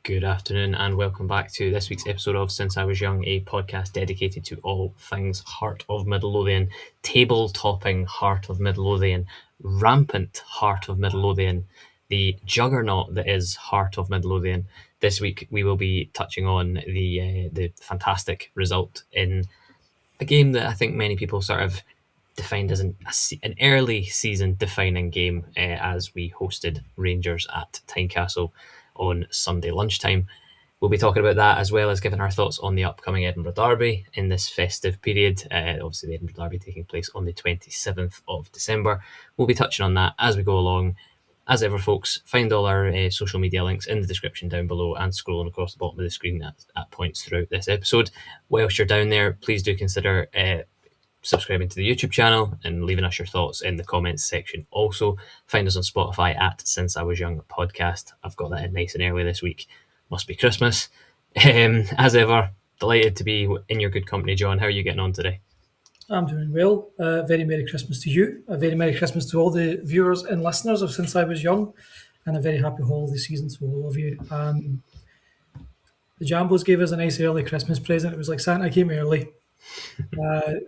Good afternoon and welcome back to this week's episode of Since I Was Young, a podcast dedicated to all things Heart of Midlothian, table-topping Heart of Midlothian, rampant Heart of Midlothian, the juggernaut that is Heart of Midlothian. This week we will be touching on the fantastic result in a game that I think many people sort of defined as an early season defining game as we hosted Rangers at Tynecastle on Sunday lunchtime. We'll be talking about that as well as giving our thoughts on the upcoming Edinburgh Derby in this festive period. Obviously, the Edinburgh Derby taking place on the 27th of December. We'll be touching on that as we go along. As ever, folks, find all our social media links in the description down below and scrolling across the bottom of the screen at points throughout this episode. Whilst you're down there, please do consider subscribing to the YouTube channel and leaving us your thoughts in the comments section. Also, find us on Spotify at Since I Was Young podcast. I've got that in nice and early this week. Must be Christmas. As ever, delighted to be in your good company, John. How are you getting on today? I'm doing well. Very Merry Christmas to you. A very Merry Christmas to all the viewers and listeners of Since I Was Young. And a very happy holiday season to all of you. The Jambos gave us a nice early Christmas present. It was like Santa came early.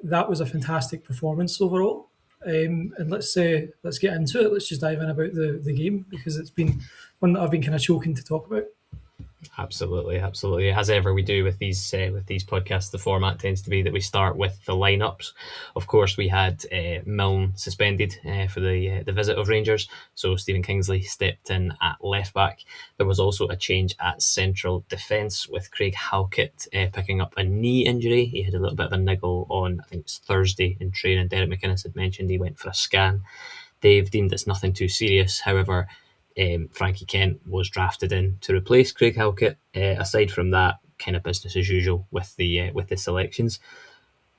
That was a fantastic performance overall. And let's get into it. Let's just dive in about the game because it's been one that I've been kind of choking to talk about. Absolutely. As ever we do with these podcasts, the format tends to be that we start with the lineups. Of course, we had Milne suspended for the visit of Rangers, so Stephen Kingsley stepped in at left back. There was also a change at central defence with Craig Halkett picking up a knee injury. He had a little bit of a niggle on, I think it's Thursday in training. Derek McInnes had mentioned he went for a scan. They've deemed it's nothing too serious. However, Frankie Kent was drafted in to replace Craig Halkett. Aside from that, kind of business as usual with the selections,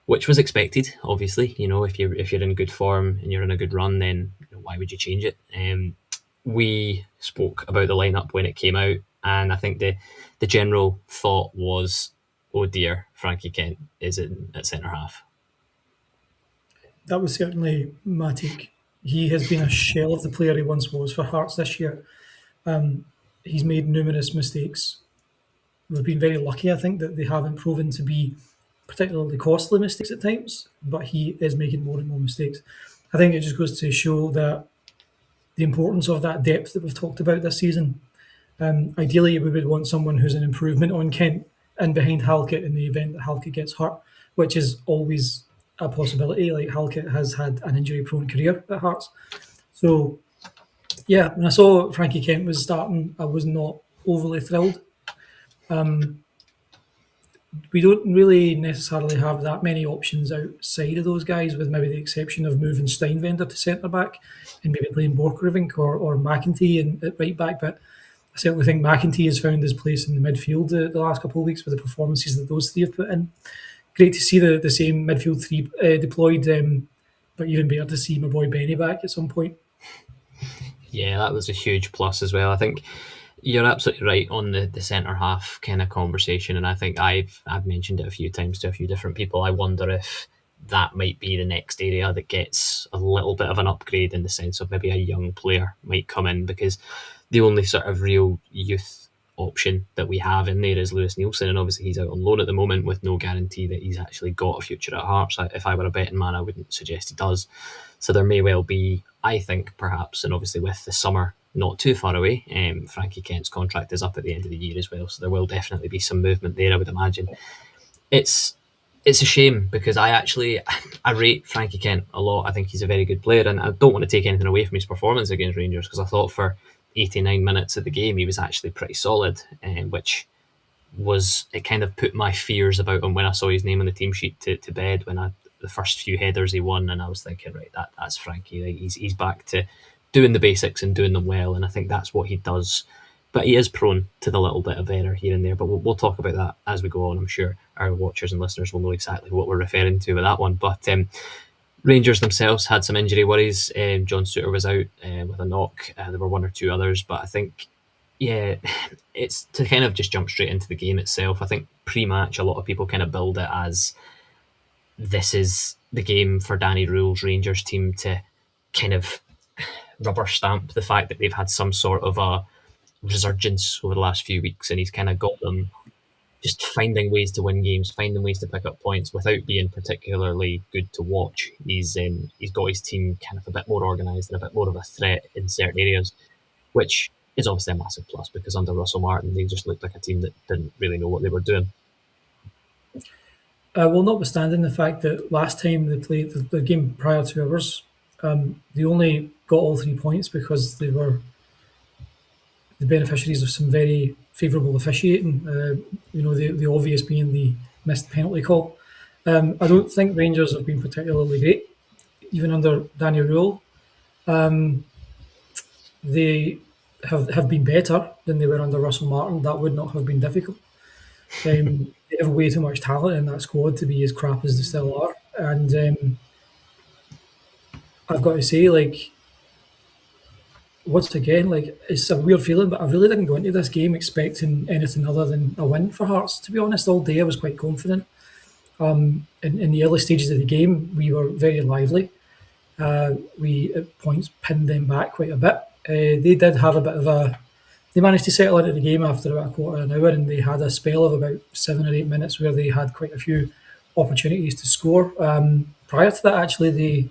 which was expected. Obviously, if you're in good form and you're in a good run, then why would you change it? We spoke about the lineup when it came out, and I think the general thought was, oh dear, Frankie Kent is at centre half. That was certainly my take. He has been a shell of the player he once was for Hearts this year. He's made numerous mistakes. We've been very lucky, I think, that they haven't proven to be particularly costly mistakes at times, but he is making more and more mistakes. I think it just goes to show that the importance of that depth that we've talked about this season. Ideally, we would want someone who's an improvement on Kent and behind Halkett in the event that Halkett gets hurt, which is always a possibility. Like Halkett has had an injury-prone career at Hearts. So, yeah, when I saw Frankie Kent was starting, I was not overly thrilled. We don't really necessarily have that many options outside of those guys, with maybe the exception of moving Steinvender to centre-back and maybe playing Borchgrevink or McEntee at right-back. But I certainly think McEntee has found his place in the midfield the last couple of weeks with the performances that those three have put in. Great to see the same midfield three deployed, but even better to see my boy Benny back at some point. Yeah, that was a huge plus as well. I think you're absolutely right on the centre half kind of conversation, and I think I've mentioned it a few times to a few different people. I wonder if that might be the next area that gets a little bit of an upgrade, in the sense of maybe a young player might come in, because the only sort of real youth option that we have in there is Lewis Nielsen, and obviously he's out on loan at the moment with no guarantee that he's actually got a future at Hearts. If I were a betting man, I wouldn't suggest he does. So there may well be, I think, perhaps, and obviously with the summer not too far away, Frankie Kent's contract is up at the end of the year as well, so there will definitely be some movement there, I would imagine. It's a shame, because I rate Frankie Kent a lot. I think he's a very good player, and I don't want to take anything away from his performance against Rangers, because I thought for 89 minutes of the game he was actually pretty solid, which was, it kind of put my fears about him when I saw his name on the team sheet to bed when the first few headers he won, and I was thinking, right, that's Frankie. Like, he's back to doing the basics and doing them well, and I think that's what he does. But he is prone to the little bit of error here and there, but we'll talk about that as we go on. I'm sure our watchers and listeners will know exactly what we're referring to with that one. But Rangers themselves had some injury worries. John Suter was out with a knock. There were one or two others, but I think, yeah, it's to kind of just jump straight into the game itself. I think pre-match, a lot of people kind of build it as this is the game for Danny Röhl's Rangers team to kind of rubber stamp the fact that they've had some sort of a resurgence over the last few weeks, and he's kind of got them just finding ways to win games, finding ways to pick up points without being particularly good to watch. He's got his team kind of a bit more organised and a bit more of a threat in certain areas, which is obviously a massive plus because under Russell Martin they just looked like a team that didn't really know what they were doing. Well, notwithstanding the fact that last time they played the game prior to ours, they only got all 3 points because they were the beneficiaries of some very favourable officiating. The obvious being the missed penalty call. I don't think Rangers have been particularly great, even under Daniel Röhl. They have been better than they were under Russell Martin. That would not have been difficult. They have way too much talent in that squad to be as crap as they still are. And I've got to say, like, once again, like, it's a weird feeling, but I really didn't go into this game expecting anything other than a win for Hearts. To be honest, all day I was quite confident. In the early stages of the game, we were very lively. We at points pinned them back quite a bit. They did have a bit of a. They managed to settle into the game after about a quarter of an hour, and they had a spell of about 7 or 8 minutes where they had quite a few opportunities to score. Prior to that, actually, they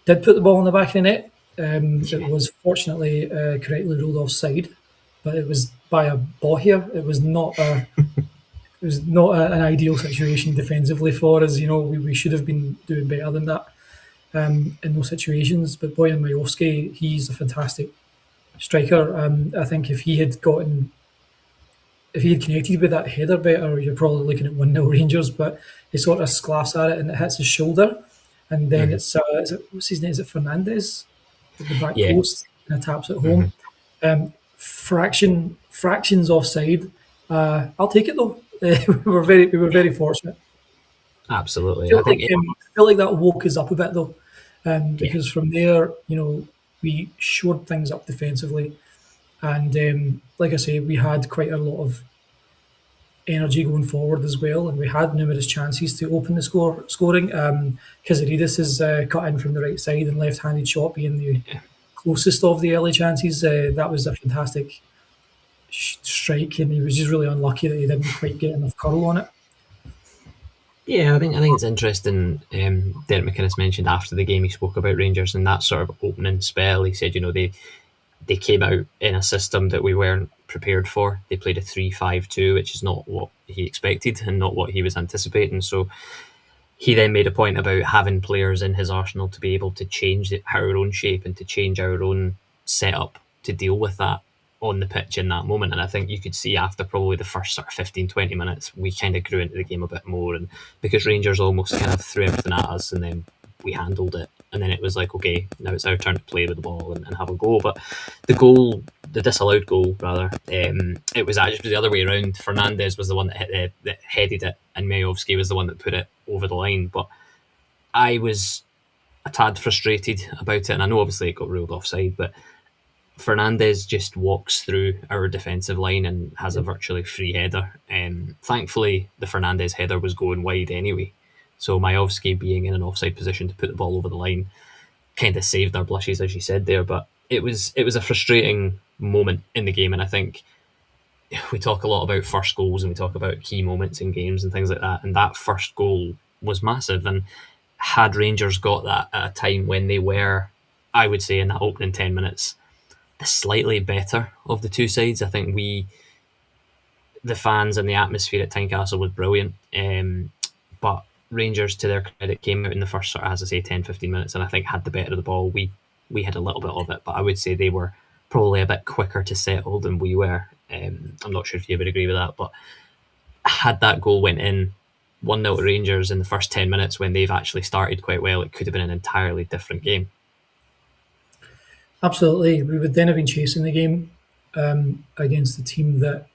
did put the ball in the back of the net. It was fortunately correctly ruled offside, but it was by a Bohier. It was not a. It was not an ideal situation defensively for us. We should have been doing better than that in those situations. But Bojan Majowski, he's a fantastic striker. I think if he had connected with that header better, you're probably looking at 1-0 Rangers. But he sort of sklaffs at it and it hits his shoulder, and then what's his name? Is it Fernandez at the back Yeah. post and taps it home? Fractions offside. I'll take it though. We were very fortunate. Absolutely. I feel like that woke us up a bit though, because from there, we shored things up defensively, and like I say, we had quite a lot of energy going forward as well, and we had numerous chances to open the scoring. Kazaridis is cut in from the right side and left-handed shot being the closest of the early chances. That was a fantastic strike, and he was just really unlucky that he didn't quite get enough curl on it. Yeah, I think it's interesting. Derek McInnes mentioned after the game he spoke about Rangers and that sort of opening spell. He said, they came out in a system that we weren't prepared for. They played a 3-5-2, which is not what he expected and not what he was anticipating. So he then made a point about having players in his arsenal to be able to change our own shape and to change our own setup to deal with that on the pitch in that moment. And I think you could see after probably the first sort of 15-20 minutes, we kind of grew into the game a bit more. And because Rangers almost kind of threw everything at us and then we handled it. And then it was like, okay, now it's our turn to play with the ball and have a go. But the disallowed goal, rather, it was actually the other way around. Fernandez was the one that headed it, and Majowski was the one that put it over the line. But I was a tad frustrated about it, and I know obviously it got ruled offside, but Fernandez just walks through our defensive line and has a virtually free header. Thankfully, the Fernandez header was going wide anyway, so Majowski being in an offside position to put the ball over the line kind of saved our blushes, as you said there. But it was a frustrating moment in the game, and I think we talk a lot about first goals and we talk about key moments in games and things like that, and that first goal was massive. And had Rangers got that at a time when they were, I would say, in that opening 10 minutes, the slightly better of the two sides. I think the fans and the atmosphere at Tynecastle was brilliant. But Rangers, to their credit, came out in the first sort of, as I say, 10-15 minutes and I think had the better of the ball. We had a little bit of it, but I would say they were probably a bit quicker to settle than we were. I'm not sure if you would agree with that, but had that goal went in 1-0 to Rangers in the first 10 minutes when they've actually started quite well, it could have been an entirely different game. Absolutely. We would then have been chasing the game against a team that,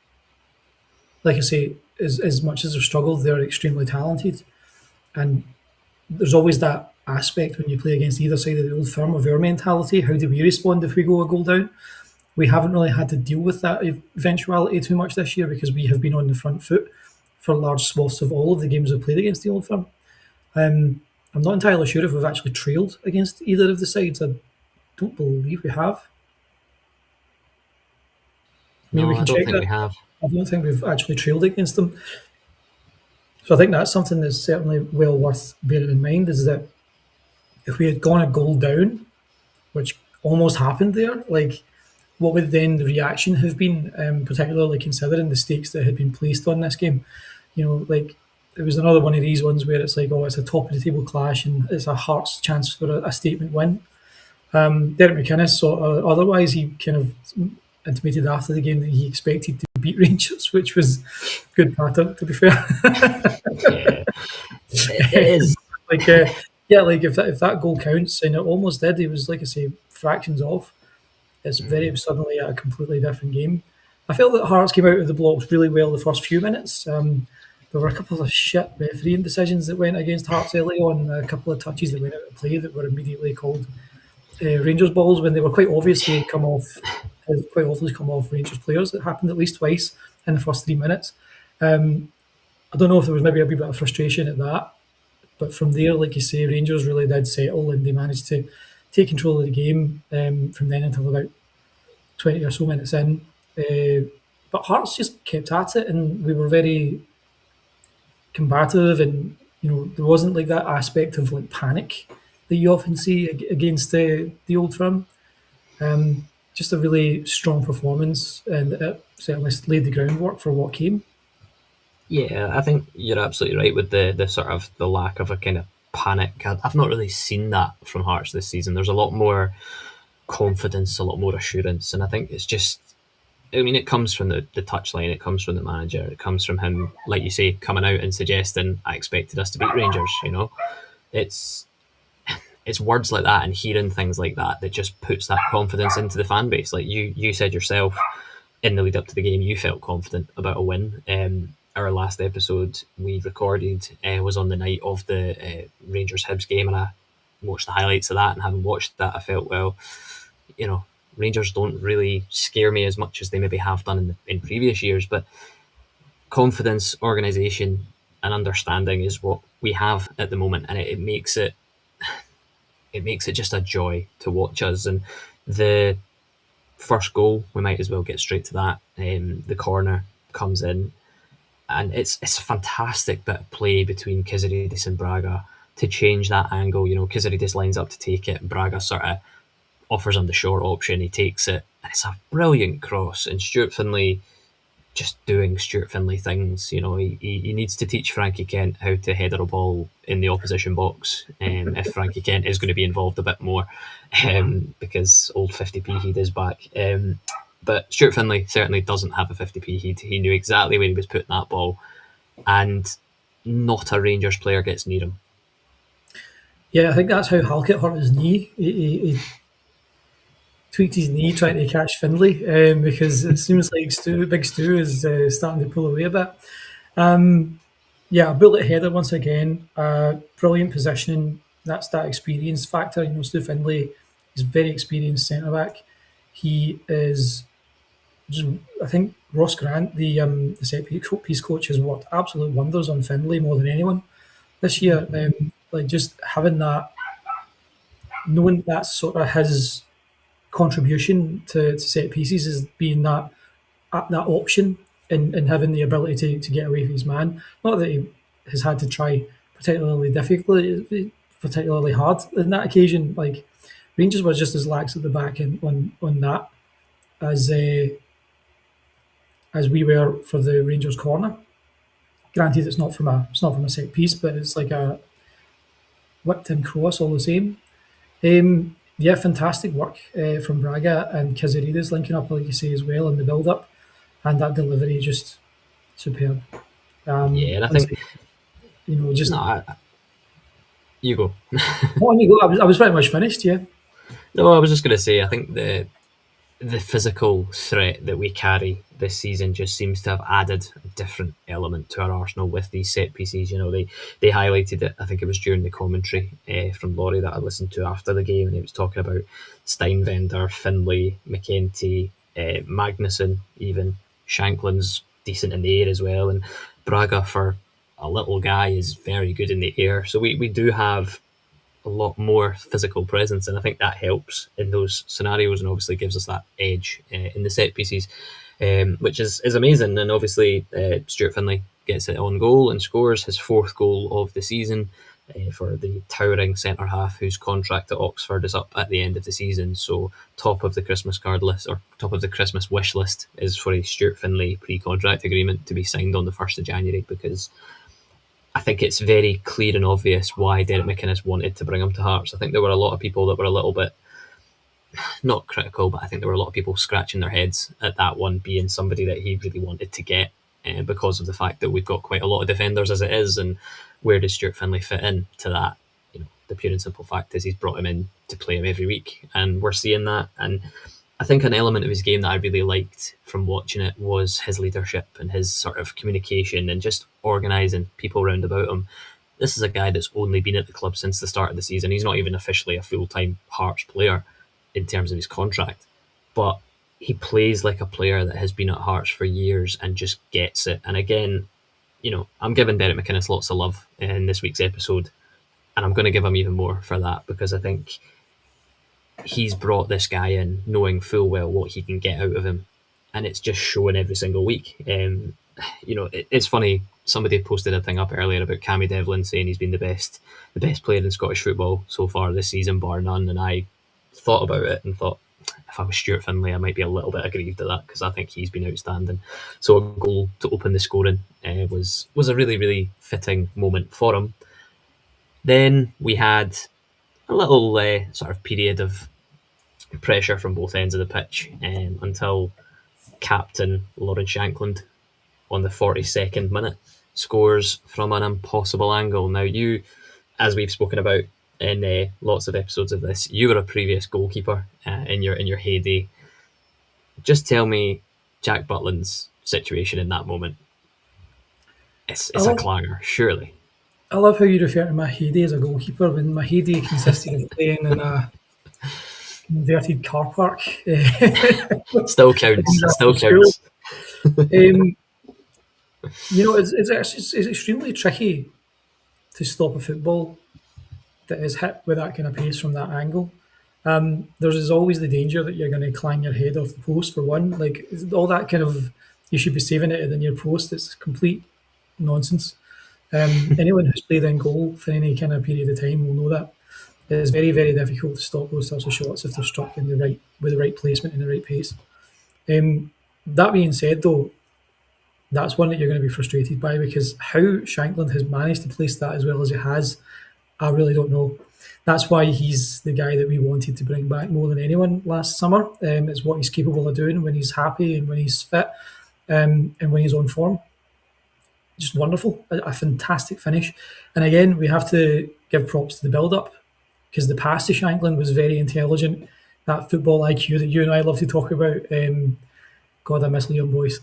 like I say, as much as they've struggled, they're extremely talented. And there's always that aspect when you play against either side of the Old Firm of our mentality. How do we respond if we go a goal down? We haven't really had to deal with that eventuality too much this year because we have been on the front foot for large swaths of all of the games we've played against the Old Firm. I'm not entirely sure if we've actually trailed against either of the sides. I don't believe we have. I mean, we No, I can don't check think that. we have. I don't think we've actually trailed against them. So I think that's something that's certainly well worth bearing in mind is that if we had gone a goal down, which almost happened there, like what would then the reaction have been, particularly considering the stakes that had been placed on this game? Like it was another one of these ones where it's like, oh, it's a top of the table clash and it's a Hearts chance for a statement win. Derek McInnes, otherwise, he kind of intimated after the game that he expected to beat Rangers, which was good pattern, to be fair. Yeah, it is. like, yeah, like if that goal counts, and it almost did, he was, like I say, fractions off. It's very suddenly a completely different game. I felt that Hearts came out of the blocks really well the first few minutes. There were a couple of shit refereeing decisions that went against Hearts early on, a couple of touches that went out of play that were immediately called Rangers balls when they were quite obviously come off Rangers players. It happened at least twice in the first 3 minutes. I don't know if there was maybe a wee bit of frustration at that, but from there, like you say, Rangers really did settle and they managed to take control of the game from then until about 20 or so minutes in. But Hearts just kept at it, and we were very combative, and there wasn't like that aspect of like panic that you often see against the old firm. Just a really strong performance, and it certainly laid the groundwork for what came. Yeah, I think you're absolutely right with the sort of the lack of a kind of panic. I've not really seen that from Hearts this season. There's a lot more confidence, a lot more assurance, and I think it's just. I mean, it comes from the touchline, it comes from the manager, it comes from him, like you say, coming out and suggesting, I expected us to beat Rangers, It's it's words like that and hearing things like that that just puts that confidence into the fan base. Like you said yourself in the lead up to the game, you felt confident about a win. Our last episode we recorded was on the night of the Rangers Hibs game, and I watched the highlights of that. And having watched that, I felt, well, Rangers don't really scare me as much as they maybe have done in previous years. But confidence, organisation, and understanding is what we have at the moment, and it makes it just a joy to watch us. And the first goal, we might as well get straight to that. The corner comes in, and it's a fantastic bit of play between Kiziridis and Braga to change that angle. Kiziridis lines up to take it, and Braga sort of offers him the short option. He takes it, and it's a brilliant cross. And Stuart Finlay just doing Stuart Finlay things. He needs to teach Frankie Kent how to header a ball in the opposition box. If Frankie Kent is going to be involved a bit more, because old 50p Heed is back. But Stuart Finlay certainly doesn't have a 50p Heed. He knew exactly where he was putting that ball, and not a Rangers player gets near him. Yeah, I think that's how Halkett hurt his knee. He tweaked his knee trying to catch Findlay because it seems like Big Stu is starting to pull away a bit. Yeah, a bullet header once again. Brilliant positioning. That's that experience factor. Stu Findlay is very experienced centre back. He is just, I think Ross Grant, the set piece coach, has worked absolute wonders on Findlay more than anyone this year. Like just having that, knowing that's sort of his contribution to set pieces is being that option and having the ability to get away with his man. Not that he has had to try particularly hard in that occasion. Like Rangers were just as lax at the back end on that as as we were for the Rangers corner. Granted, it's not from a set piece, but it's like a whipped in cross all the same. Yeah, fantastic work from Braga and Kazarides linking up, like you say, as well in the build up, and that delivery just superb. Yeah, and I Once think just no, you go. on you go. I was pretty much finished. Yeah, No, I was just going to say, I think the physical threat that we carry this season just seems to have added a different element to our arsenal with these set pieces. They highlighted it. I think it was during the commentary from Laurie that I listened to after the game, and he was talking about Steinvender, Finlay, McKenty, Magnuson, even Shanklin's decent in the air as well, and Braga for a little guy is very good in the air. So we do have a lot more physical presence, and I think that helps in those scenarios, and obviously gives us that edge in the set pieces. which is amazing. And obviously, Stuart Finlay gets it on goal and scores his fourth goal of the season for the towering centre half whose contract at Oxford is up at the end of the season. So top of the Christmas card list, or top of the Christmas wish list, is for a Stuart Finlay pre-contract agreement to be signed on the 1st of January, because I think it's very clear and obvious why Derek McInnes wanted to bring him to Hearts. I think there were a lot of people that were a little bit not critical, but I think there were a lot of people scratching their heads at that one being somebody that he really wanted to get, because of the fact that we've got quite a lot of defenders as it is, and where does Stuart Finlay fit in to that? The pure and simple fact is he's brought him in to play him every week, and we're seeing that. And I think an element of his game that I really liked from watching it was his leadership and his sort of communication and just organising people round about him. This is a guy that's only been at the club since the start of the season. He's not even officially a full-time Hearts player in terms of his contract, but he plays like a player that has been at Hearts for years and just gets it. And again, I'm giving Derek McInnes lots of love in this week's episode, and I'm going to give him even more for that, because I think he's brought this guy in knowing full well what he can get out of him, and it's just showing every single week. It's funny. Somebody posted a thing up earlier about Cammy Devlin saying he's been the best player in Scottish football so far this season, bar none. And I thought about it and thought, if I was Stuart Finlay, I might be a little bit aggrieved at that, because I think he's been outstanding. So a goal to open the scoring was a really, really fitting moment for him. Then we had a little sort of period of pressure from both ends of the pitch, until captain Lauren Shankland on the 42nd minute scores from an impossible angle. Now, you, as we've spoken about in lots of episodes of this, you were a previous goalkeeper in your heyday. Just tell me Jack Butland's situation in that moment. It's I a love, clanger, surely. I love how you refer to my heyday as a goalkeeper, when my heyday consisted of playing in a inverted car park Still counts. after Still school. counts. Um, it's extremely tricky to stop a football that is hit with that kind of pace from that angle. There's always the danger that you're going to clang your head off the post, for one. Like, all that kind of, you should be saving it at the near post. It's complete nonsense. Anyone who's played in goal for any kind of period of time will know that it's very, very difficult to stop those sorts of shots if they're struck in the right, with the right placement and the right pace. That being said, though, that's one that you're going to be frustrated by, because how Shankland has managed to place that as well as he has, I really don't know. That's why he's the guy that we wanted to bring back more than anyone last summer. It's what he's capable of doing when he's happy and when he's fit, and when he's on form. Just wonderful, a fantastic finish. And again, we have to give props to the build-up, because the pass to Shankland was very intelligent. That football IQ that you and I love to talk about. God, I miss Liam Boyce.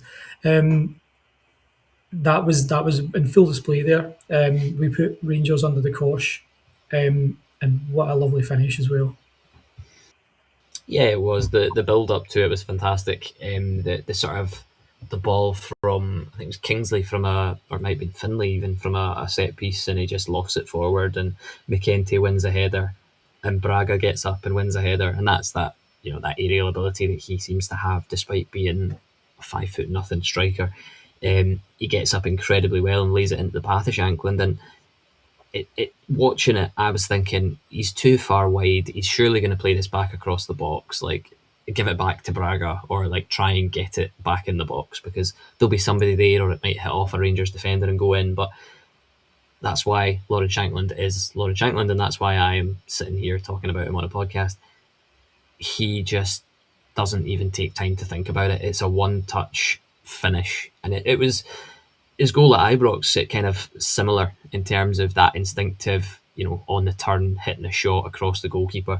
That was in full display there. We put Rangers under the cosh, and what a lovely finish as well. Yeah, it was. The build up to it was fantastic. The sort of the ball from, I think it was Kingsley from or it might be Finlay even, from a set piece, and he just lofts it forward, and McKenty wins a header, and Braga gets up and wins a header, and that's that aerial ability that he seems to have despite being a 5 foot nothing striker. He gets up incredibly well and lays it into the path of Shankland, and watching it, I was thinking he's too far wide. He's surely going to play this back across the box, like give it back to Braga, or like try and get it back in the box, because there'll be somebody there, or it might hit off a Rangers defender and go in. But that's why Lauren Shankland is Lauren Shankland, and that's why I am sitting here talking about him on a podcast. He just doesn't even take time to think about it. It's a one-touch finish, and it was his goal at Ibrox. It kind of similar in terms of that instinctive, on the turn, hitting a shot across the goalkeeper.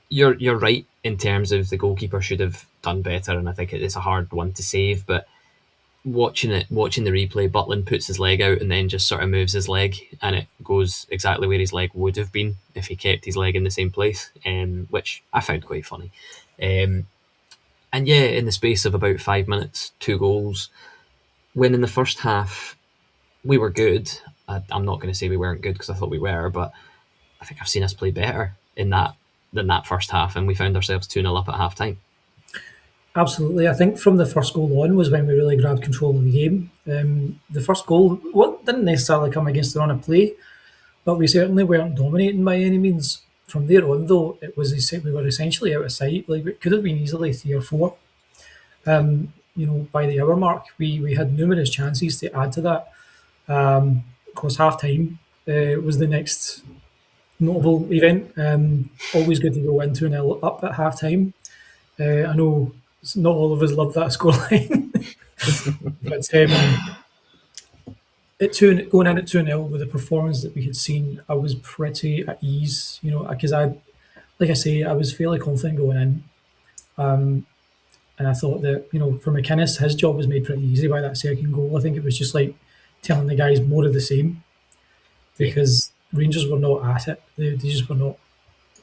You're right in terms of the goalkeeper should have done better, and I think it is a hard one to save. But watching the replay, Butland puts his leg out and then just sort of moves his leg, and it goes exactly where his leg would have been if he kept his leg in the same place, which I found quite funny. And yeah, in the space of about 5 minutes, 2 goals. When in the first half we were good, I'm not going to say we weren't good, because I thought we were, but I think I've seen us play better in that than that first half, and we found ourselves 2-0 up at half time. Absolutely. I think from the first goal on was when we really grabbed control of the game. The first goal didn't necessarily come against the run of play, but we certainly weren't dominating by any means. From there on, though, we were essentially out of sight. Like it could have been easily 3 or 4. By the hour mark, we had numerous chances to add to that. Of course, half time was the next notable event. Always good to go in 2-0 up at half time. I know not all of us love that scoreline, but going in at 2-0 with the performance that we had seen, I was pretty at ease, because like I say, I was fairly confident going in. And I thought that, for McInnes, his job was made pretty easy by that second goal. I think it was just like telling the guys more of the same Yeah. because Rangers were not at it. They just were not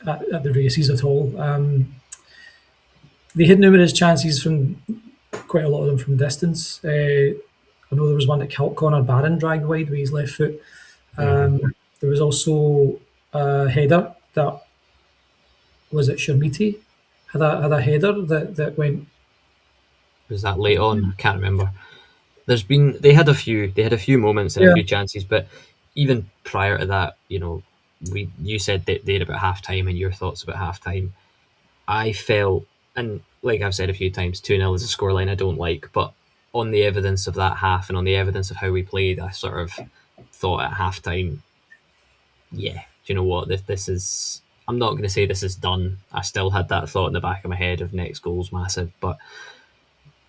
at the races at all. They had numerous chances from quite a lot of them from distance. I know there was one that Connor Barron dragged wide with his left foot. There was also a header that was it Shermiti had a header that went. Was that late on? I can't remember. They had a few moments and a Yeah, few chances, but even prior to that, you said that they had about half time and your thoughts about half time. I felt, and like I've said a few times, 2-0 is a scoreline I don't like, but on the evidence of that half and on the evidence of how we played, I sort of thought at half time, yeah, do you know what? This is. I'm not going to say this is done. I still had that thought in the back of my head of next goal's massive, but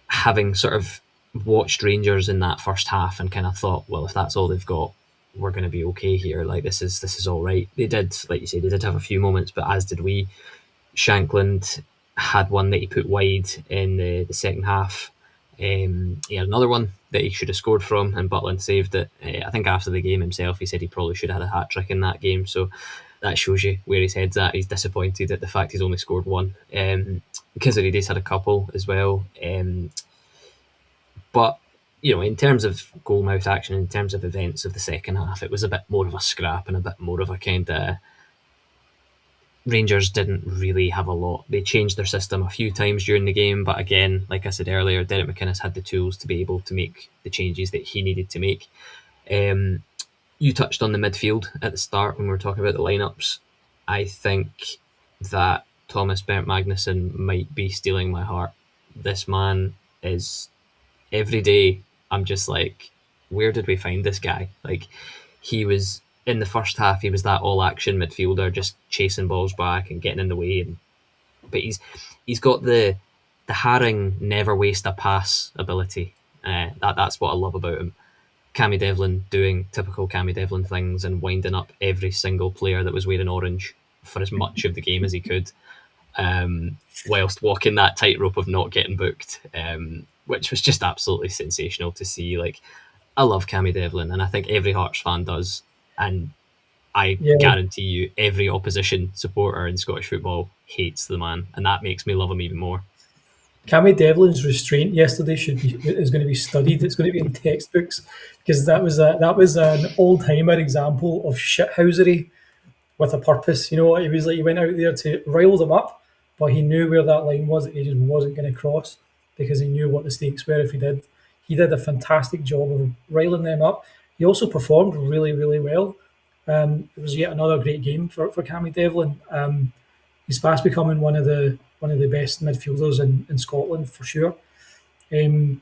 having sort of watched Rangers in that first half and kind of thought, well, if that's all they've got, we're going to be okay here. Like this is all right. They did, like you say, they did have a few moments, but as did we. Shankland had one that he put wide in the second half. He had another one that he should have scored from, and Butland saved it. I think after the game himself, he said he probably should have had a hat trick in that game. So that shows you where his head's at. He's disappointed at the fact he's only scored one. Because he's had a couple as well. But in terms of goal mouth action, in terms of events of the second half, it was a bit more of a scrap and a bit more of a kind of Rangers didn't really have a lot. They changed their system a few times during the game, but again, like I said earlier, Derek McInnes had the tools to be able to make the changes that he needed to make. You touched on the midfield at the start when we were talking about the lineups. I think that Thomas Bernt Magnusson might be stealing my heart. This man is every day. I'm just like, where did we find this guy? Like, he was in the first half, he was that all action midfielder, just chasing balls back and getting in the way. But he's got the Haring never waste a pass ability. That's what I love about him. Cammy Devlin doing typical Cammy Devlin things and winding up every single player that was wearing orange for as much of the game as he could, whilst walking that tightrope of not getting booked, which was just absolutely sensational to see. Like, I love Cammy Devlin, and I think every Hearts fan does. And I yeah. guarantee you, every opposition supporter in Scottish football hates the man, and that makes me love him even more. Cammy Devlin's restraint yesterday is going to be studied. It's going to be in textbooks because that was an old timer example of shithousery with a purpose. He was like he went out there to rile them up, but he knew where that line was that he just wasn't going to cross because he knew what the stakes were if he did. He did a fantastic job of riling them up. He also performed really, really well. It was yet another great game for Cammy Devlin. He's fast becoming one of the best midfielders in Scotland for sure. We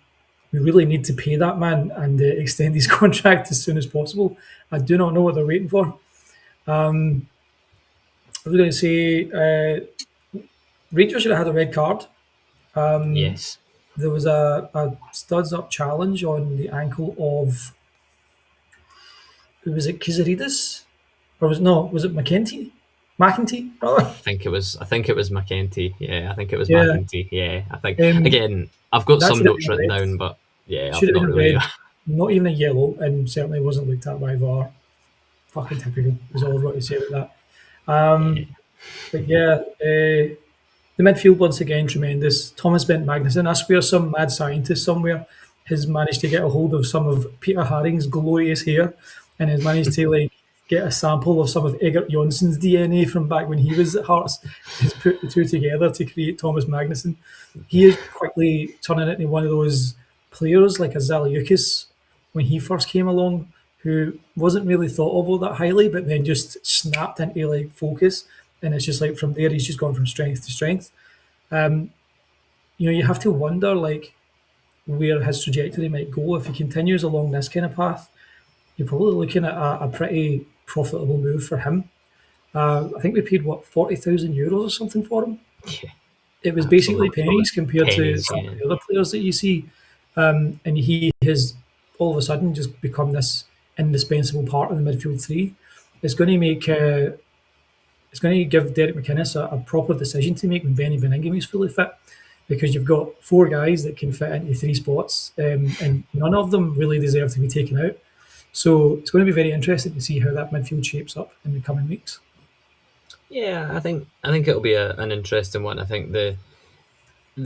really need to pay that man and extend his contract as soon as possible. I do not know what they're waiting for. I was going to say Rangers should have had a red card. Yes. There was a studs up challenge on the ankle of who was it? Kizaridis, or was it McEntee? McEntee, I rather. think it was. I think it was McEntee. Yeah, I think it was Yeah, McEntee. Yeah, I think um, again. I've got that some should have notes been a written red. down, but yeah, Should I've have been not a really. red, not even a yellow, and certainly wasn't looked at by VAR. Fucking typical is all I've got to say about that. Yeah, But yeah, the midfield once again tremendous. Thomas Bent Magnuson. I swear some mad scientist somewhere has managed to get a hold of some of Peter Haring's glorious hair and has managed to like get a sample of some of Egert Jonsson's DNA from back when he was at Hearts, has put the two together to create Thomas Magnuson. He is quickly turning into one of those players like a Zaliukas when he first came along, who wasn't really thought of all that highly, but then just snapped into like focus. And it's just like from there, he's just gone from strength to strength. You have to wonder like where his trajectory might go if he continues along this kind of path. You're probably looking at a pretty profitable move for him. I think we paid what €40,000 or something for him. Yeah, It was basically absolutely. pennies compared to Pennies, some of yeah. the other players that you see, and he has all of a sudden just become this indispensable part of the midfield three. It's going to make it's going to give Derek McInnes a proper decision to make when Benny Benningham is fully fit, because you've got four guys that can fit into three spots, and none of them really deserve to be taken out. So it's going to be very interesting to see how that midfield shapes up in the coming weeks. Yeah, I think it'll be an interesting one. I think the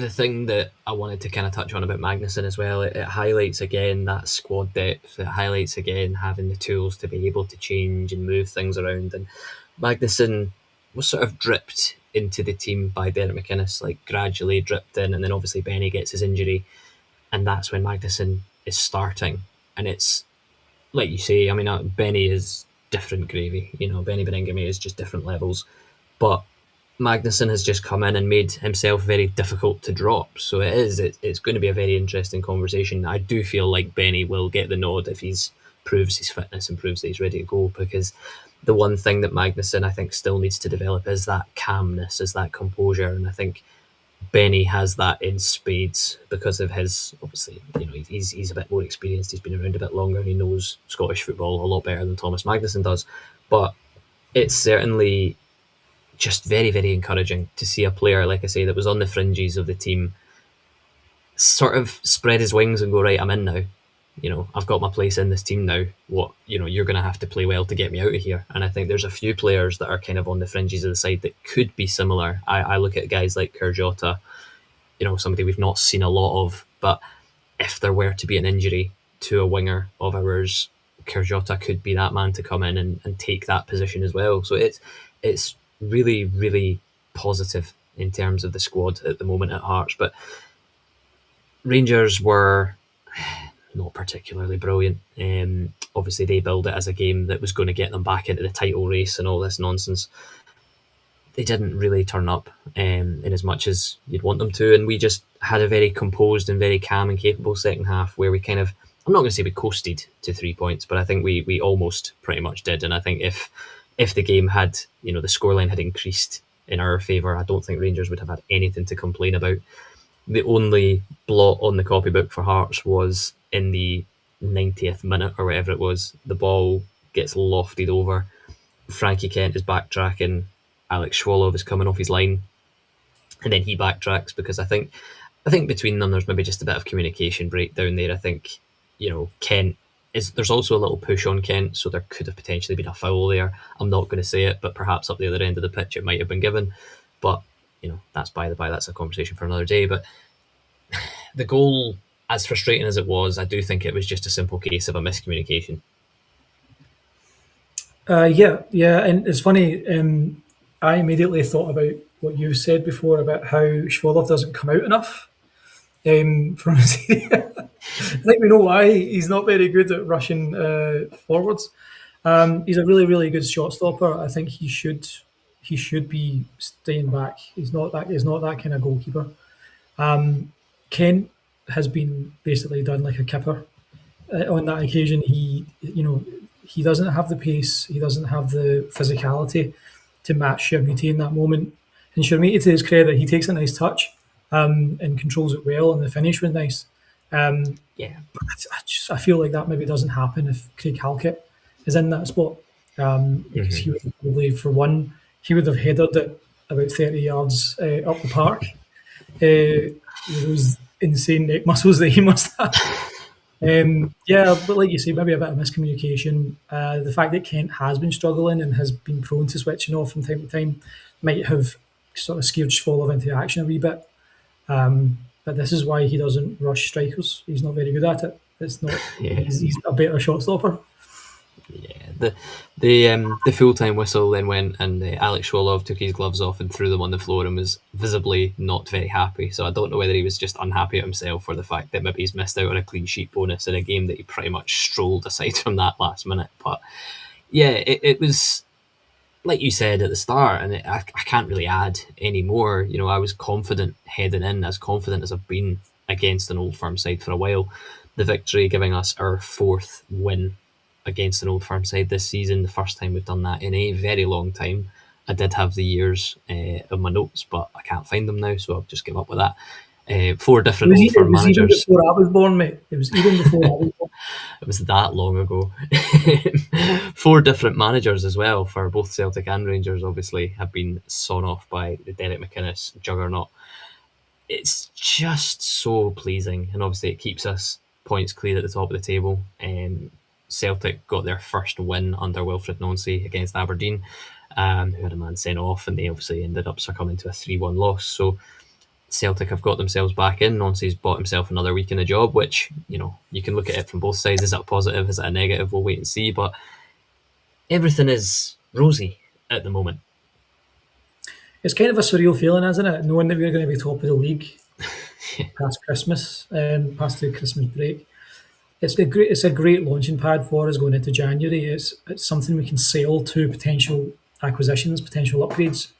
thing that I wanted to kind of touch on about Magnuson as well, it highlights again that squad depth. It highlights again having the tools to be able to change and move things around. And Magnuson was sort of dripped into the team by Derek McInnes, like gradually dripped in, and then obviously Benny gets his injury, and that's when Magnuson is starting. And it's like you say, I mean, Benny is different gravy. Benny Beningame is just different levels, but Magnuson has just come in and made himself very difficult to drop. So it's going to be a very interesting conversation. I do feel like Benny will get the nod if he's proves his fitness and proves that he's ready to go, because the one thing that Magnuson I think still needs to develop is that calmness, is that composure, and I think Benny has that in spades because of his, obviously, he's a bit more experienced, he's been around a bit longer, and he knows Scottish football a lot better than Thomas Magnuson does. But it's certainly just very, very encouraging to see a player, like I say, that was on the fringes of the team sort of spread his wings and go, right, I'm in now. I've got my place in this team now. You're going to have to play well to get me out of here. And I think there's a few players that are kind of on the fringes of the side that could be similar. I look at guys like Kurjota, somebody we've not seen a lot of, but if there were to be an injury to a winger of ours, Kurjota could be that man to come in and take that position as well. So it's really, really positive in terms of the squad at the moment at Hearts. But Rangers were not particularly brilliant. Obviously, they billed it as a game that was going to get them back into the title race and all this nonsense. They didn't really turn up in as much as you'd want them to, and we just had a very composed and very calm and capable second half where we kind of, I'm not going to say we coasted to 3 points, but I think we almost pretty much did. And I think if the game had, the scoreline had increased in our favour, I don't think Rangers would have had anything to complain about. The only blot on the copybook for Hearts was in the 90th minute or whatever it was. The ball gets lofted over. Frankie Kent is backtracking. Alex Schwolow is coming off his line, and then he backtracks because I think between them there's maybe just a bit of communication breakdown there. I think Kent is, there's also a little push on Kent, so there could have potentially been a foul there. I'm not going to say it, but perhaps up the other end of the pitch it might have been given. But that's by the by. That's a conversation for another day. But the goal, as frustrating as it was, I do think it was just a simple case of a miscommunication. Yeah, and it's funny. I immediately thought about what you said before about how Schwolow doesn't come out enough from his area. I think we know why. He's not very good at rushing forwards. He's a really, really good shot stopper. I think he should be staying back. He's not that kind of goalkeeper. Kent has been basically done like a kipper. On that occasion, he doesn't have the pace, he doesn't have the physicality to match Shermiti in that moment. And Shermiti, to his credit, he takes a nice touch and controls it well, and the finish was nice. Yeah, I feel like that maybe doesn't happen if Craig Halkett is in that spot, because he would have probably, for one, he would have headed it about 30 yards up the park. Those insane neck muscles that he must have. Yeah, but like you say, maybe a bit of miscommunication. The fact that Kent has been struggling and has been prone to switching off from time to time might have sort of scared Schwolow into action a wee bit. But this is why he doesn't rush strikers. He's not very good at it. It's not. yeah. He's a better shot stopper. Yeah, the full time whistle then went, and Alex Swalov took his gloves off and threw them on the floor and was visibly not very happy. So I don't know whether he was just unhappy at himself or the fact that maybe he's missed out on a clean sheet bonus in a game that he pretty much strolled aside from that last minute. But yeah, it was like you said at the start, and I can't really add any more. You know, I was confident heading in, as confident as I've been against an Old Firm side for a while. The victory giving us our fourth win against an Old Firm side this season, the first time we've done that in a very long time. I did have the years of my notes, but I can't find them now, so I'll just give up with that. Four It different was, Old it Firm was even managers. before I was born, mate. It was even before I was born. It was that long ago. Four different managers as well for both Celtic and Rangers, obviously, have been sawn off by the Derek McInnes juggernaut. It's just so pleasing, and obviously it keeps us points clear at the top of the table. Celtic got their first win under Wilfred Noncy against Aberdeen, who had a man sent off, and they obviously ended up succumbing to a 3-1 loss. So Celtic have got themselves back in. Noncy's bought himself another week in the job, which, you know, you can look at it from both sides. Is it a positive? Is it a negative? We'll wait and see. But everything is rosy at the moment. It's kind of a surreal feeling, isn't it? Knowing that we're going to be top of the league past Christmas, past the Christmas break. It's a great launching pad for us going into January. It's something we can sell to potential acquisitions, potential upgrades.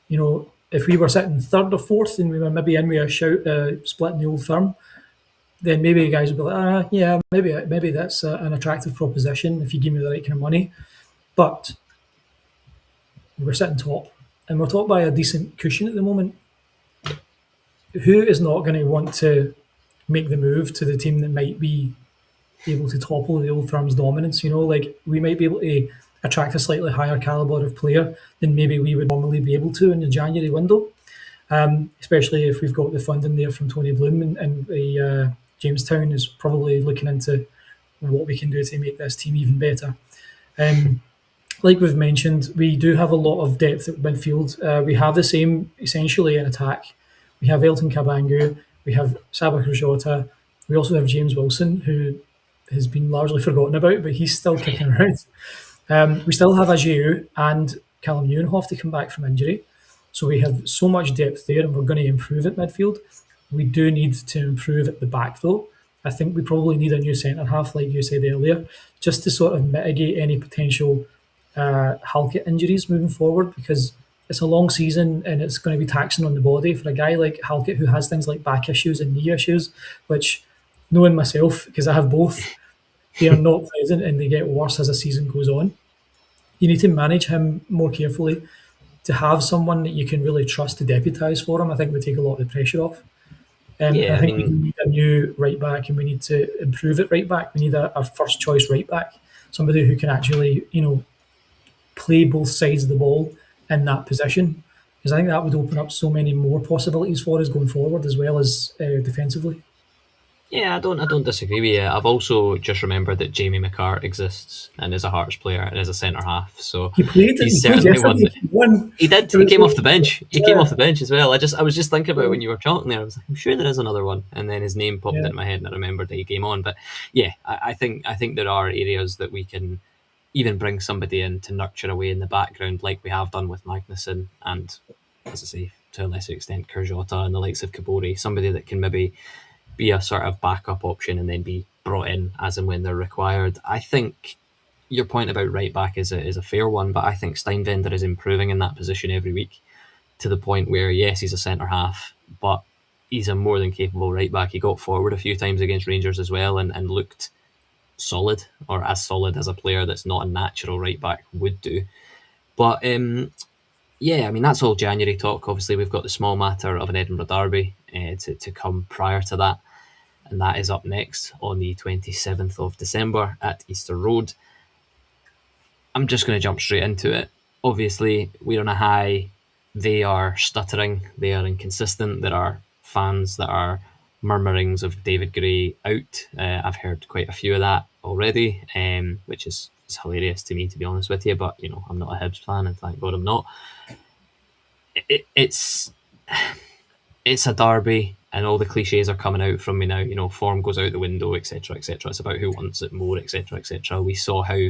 You know, if we were sitting third or fourth and we were maybe in with a shout splitting the Old Firm, then maybe you guys would be like, yeah, maybe that's an attractive proposition if you give me the right kind of money. But we're sitting top, and we're top by a decent cushion at the moment. Who is not going to want to make the move to the team that might be able to topple the Old Firm's dominance? You know, like we might be able to attract a slightly higher caliber of player than maybe we would normally be able to in the January window. Especially if we've got the funding there from Tony Bloom, and the Jamestown is probably looking into what we can do to make this team even better. Like we've mentioned, we do have a lot of depth at midfield. We have the same essentially in attack. We have Elton Kabangu, we have Sabah Rajota, we also have James Wilson, who has been largely forgotten about, but he's still kicking around. We still have Ajew and Callum Nieuwenhof to come back from injury. So we have so much depth there, and we're going to improve at midfield. We do need to improve at the back, though. I think we probably need a new centre half, like you said earlier, just to sort of mitigate any potential Halkett injuries moving forward, because it's a long season and it's going to be taxing on the body for a guy like Halkett who has things like back issues and knee issues, which, knowing myself, because I have both, they are not present and they get worse as the season goes on. You need to manage him more carefully. To have someone that you can really trust to deputise for him, I think would take a lot of the pressure off. Yeah, I I think we mean, need a new right back, and we need to improve at right back. We need a first choice right back, somebody who can actually, play both sides of the ball in that position. Because I think that would open up so many more possibilities for us going forward, as well as defensively. yeah, I don't disagree with you. I've also just remembered that Jamie McCart exists and is a Hearts player and is a centre half. So he's He played certainly one yesterday. that He won. he did. It He was came off the bench. He came off yeah, the bench as well. I was just thinking about it when you were talking there. I was like, I'm sure there is another one, and then his name popped yeah. into my head, and I remembered that he came on. But yeah, I think there are areas that we can even bring somebody in to nurture away in the background, like we have done with Magnuson, and as I say, to a lesser extent, Kurjota and the likes of Kabori. Somebody that can maybe be a sort of backup option and then be brought in as and when they're required. I think your point about right back is a fair one, but I think Steinvender is improving in that position every week to the point where, yes, he's a centre half, but he's a more than capable right back. He got forward a few times against Rangers as well, and looked solid, or as solid as a player that's not a natural right back would do. But yeah, I mean, that's all January talk. Obviously, we've got the small matter of an Edinburgh Derby to come prior to that, and that is up next on the 27th of December at Easter Road. I'm just going to jump straight into it. Obviously, we're on a high. They are stuttering. They are inconsistent. There are fans that are murmurings of David Gray out. I've heard quite a few of that already, which is hilarious to me, to be honest with you. But, I'm not a Hibs fan, and thank God I'm not. It's it's a derby, and all the cliches are coming out from me now. Form goes out the window, etc., etc. It's about who wants it more, etc., etc. We saw how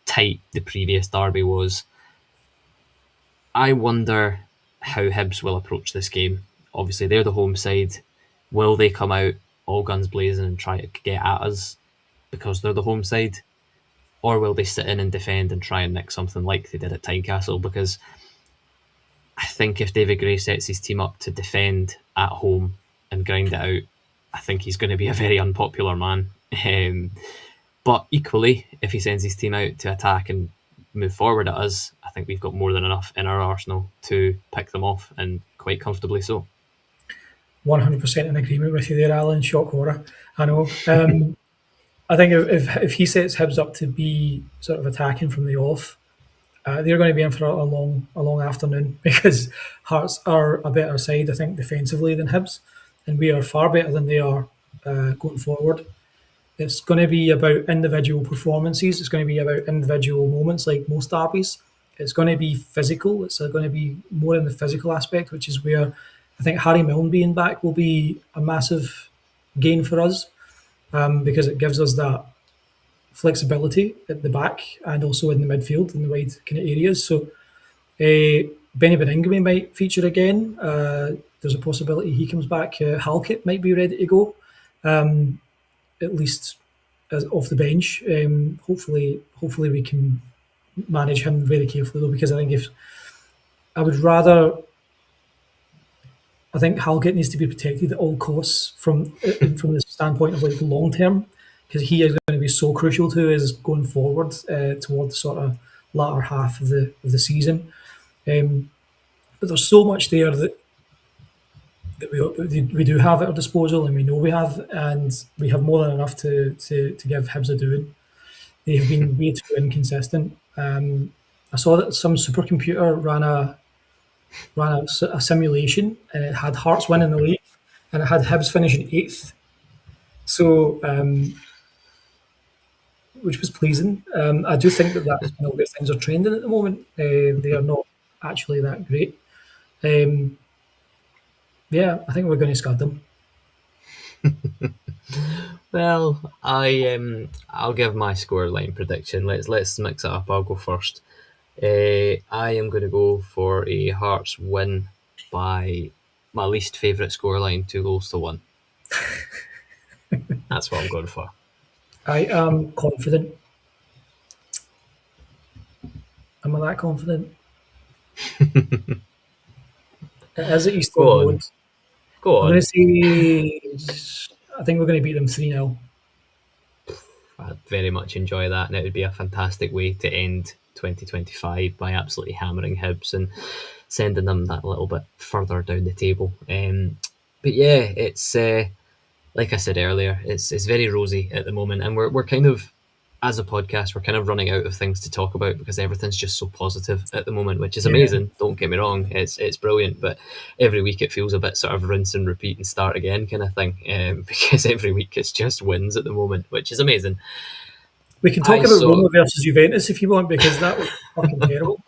tight the previous derby was. I wonder how Hibs will approach this game. Obviously, they're the home side. Will they come out all guns blazing and try to get at us because they're the home side? Or will they sit in and defend and try and nick something like they did at Tynecastle? Because I think if David Gray sets his team up to defend at home and grind it out, I think he's going to be a very unpopular man. But equally, if he sends his team out to attack and move forward at us, I think we've got more than enough in our arsenal to pick them off, and quite comfortably so. 100% in agreement with you there, Alan. Shock horror. I know. I think if he sets Hibs up to be sort of attacking from the off, they're going to be in for a long afternoon because Hearts are a better side, I think, defensively than Hibs, and we are far better than they are going forward. It's going to be about individual performances. It's going to be about individual moments, like most derbies. It's going to be physical. It's going to be more in the physical aspect, which is where I think Harry Milne being back will be a massive gain for us because it gives us that flexibility at the back and also in the midfield in the wide kind of areas. So Benny Beningame might feature again. There's a possibility he comes back. Halkett might be ready to go, at least as off the bench. Hopefully we can manage him very carefully though, because I think if I would rather. I think Halkett needs to be protected at all costs from the standpoint of like long term, because he is going to be so crucial to us going forward toward the sort of latter half of the season. But there's so much there that we do have at our disposal, and we know we have, and we have more than enough to give Hibs a doing. They have been way too inconsistent. I saw that some supercomputer ran a simulation, and it had Hearts winning the league, and it had Hibs finishing 8th. So, which was pleasing. I do think that's where things are trending at the moment. They are not actually that great. Yeah, I think we're going to scud them. Well, I'll give my scoreline prediction. Let's mix it up. I'll go first. I am going to go for a Hearts win by my least favourite scoreline, 2-1. That's what I'm going for. I am confident. Am I that confident? It is at Easter Road. Go on. I'm going to say, I think we're going to beat them 3-0. I'd very much enjoy that, and it would be a fantastic way to end 2025 by absolutely hammering Hibs and sending them that little bit further down the table. But yeah, it's like I said earlier, it's very rosy at the moment, and we're kind of, as a podcast, we're kind of running out of things to talk about because everything's just so positive at the moment, which is amazing. Don't get me wrong, it's brilliant, but every week it feels a bit sort of rinse and repeat and start again kind of thing, because every week it's just wins at the moment, which is amazing. We can talk about Roma versus Juventus if you want, because that was fucking terrible.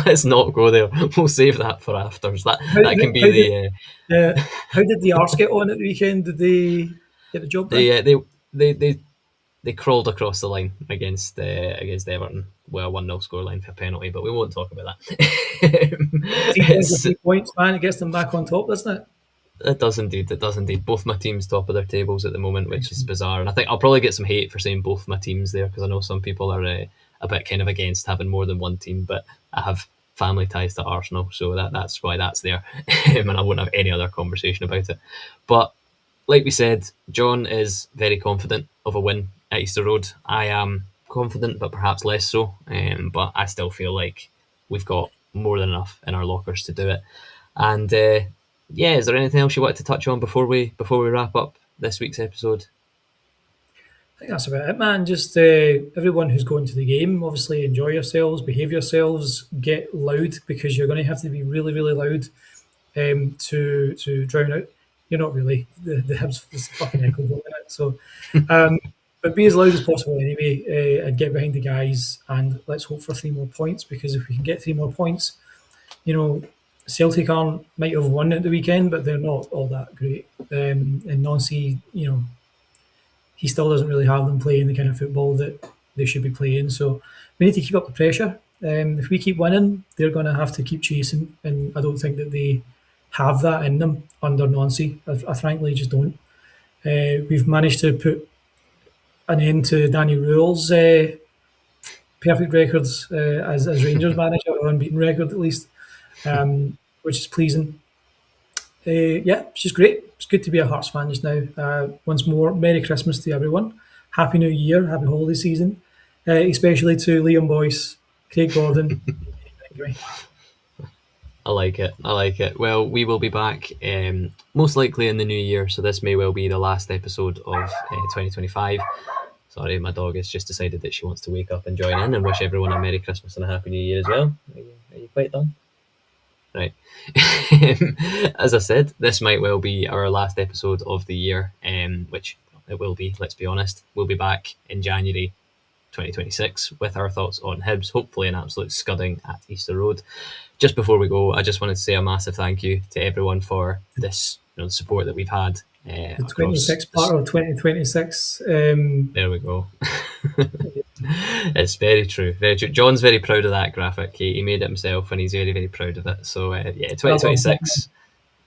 Let's not go there. We'll save that for afters. That can be how did the Arse get on at the weekend? Did they get the job done? They crawled across the line against Everton. Well, 1-0 scoreline for a penalty, but we won't talk about that. 3 points, man. It gets them back on top, doesn't it? It does indeed. Both my teams top of their tables at the moment, which is bizarre. And I think I'll probably get some hate for saying both my teams there, because I know some people are a bit kind of against having more than one team, but I have family ties to Arsenal, so that's why that's there. And I wouldn't have any other conversation about it. But like we said, John is very confident of a win at Easter Road. I am confident, but perhaps less so. But I still feel like we've got more than enough in our lockers to do it. And is there anything else you wanted to touch on before we wrap up this week's episode? I think that's about it, man. Just everyone who's going to the game, obviously enjoy yourselves, behave yourselves, get loud, because you're going to have to be really, really loud to drown out. You're not really. The Hibs is fucking echo, isn't it? So, but be as loud as possible anyway, and get behind the guys, and let's hope for 3 more points, because if we can get 3 more points, Celtic aren't might have won at the weekend, but they're not all that great. And Nancy, he still doesn't really have them playing the kind of football that they should be playing. So we need to keep up the pressure. If we keep winning, they're going to have to keep chasing, and I don't think that they have that in them under Nancy. I frankly just don't. We've managed to put an end to Danny Röhl's perfect records as Rangers manager, or unbeaten record at least, which is pleasing. Yeah, it's just great. It's good to be a Hearts fan just now. Once more, Merry Christmas to everyone. Happy New Year. Happy holiday season. Especially to Liam Boyce, Craig Gordon. Anyway, I like it. I like it. Well, we will be back most likely in the new year, so this may well be the last episode of 2025. Sorry, my dog has just decided that she wants to wake up and join in and wish everyone a Merry Christmas and a Happy New Year as well. Are you quite done? Right. As I said, this might well be our last episode of the year, which it will be, let's be honest. We'll be back in January 2026 with our thoughts on Hibs, hopefully an absolute scudding at Easter Road. Just before we go, I just wanted to say a massive thank you to everyone for this support that we've had the across. 26th part of 2026. There we go. It's very true. Very true. John's very proud of that graphic. He made it himself, and he's very, very proud of it. So yeah, 2026.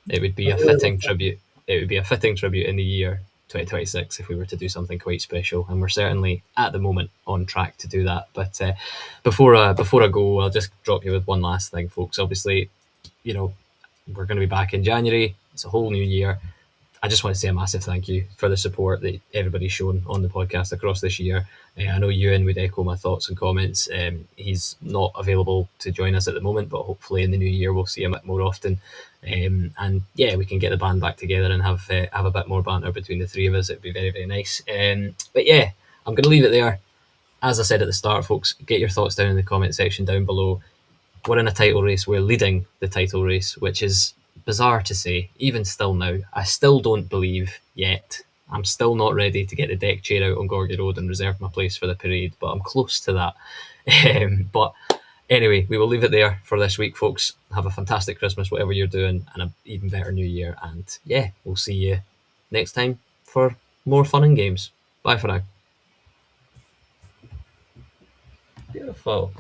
It would be a fitting tribute. It would be a fitting tribute in the year 2026 if we were to do something quite special, and we're certainly at the moment on track to do that. But before I go, I'll just drop you with one last thing, folks. Obviously, we're going to be back in January. It's a whole new year. I just want to say a massive thank you for the support that everybody's shown on the podcast across this year. I know Ewan would echo my thoughts and comments. He's not available to join us at the moment, but hopefully in the new year we'll see him a bit more often. And yeah, we can get the band back together and have a bit more banter between the three of us. It'd be very, very nice. But yeah, I'm going to leave it there. As I said at the start, folks, get your thoughts down in the comment section down below. We're in a title race. We're leading the title race, which is bizarre to say, even still now. I still don't believe yet. I'm still not ready to get the deck chair out on Gorgie Road and reserve my place for the parade, but I'm close to that. But anyway, we will leave it there for this week, folks. Have a fantastic Christmas, whatever you're doing, and an even better New Year. And yeah, we'll see you next time for more fun and games. Bye for now. Beautiful.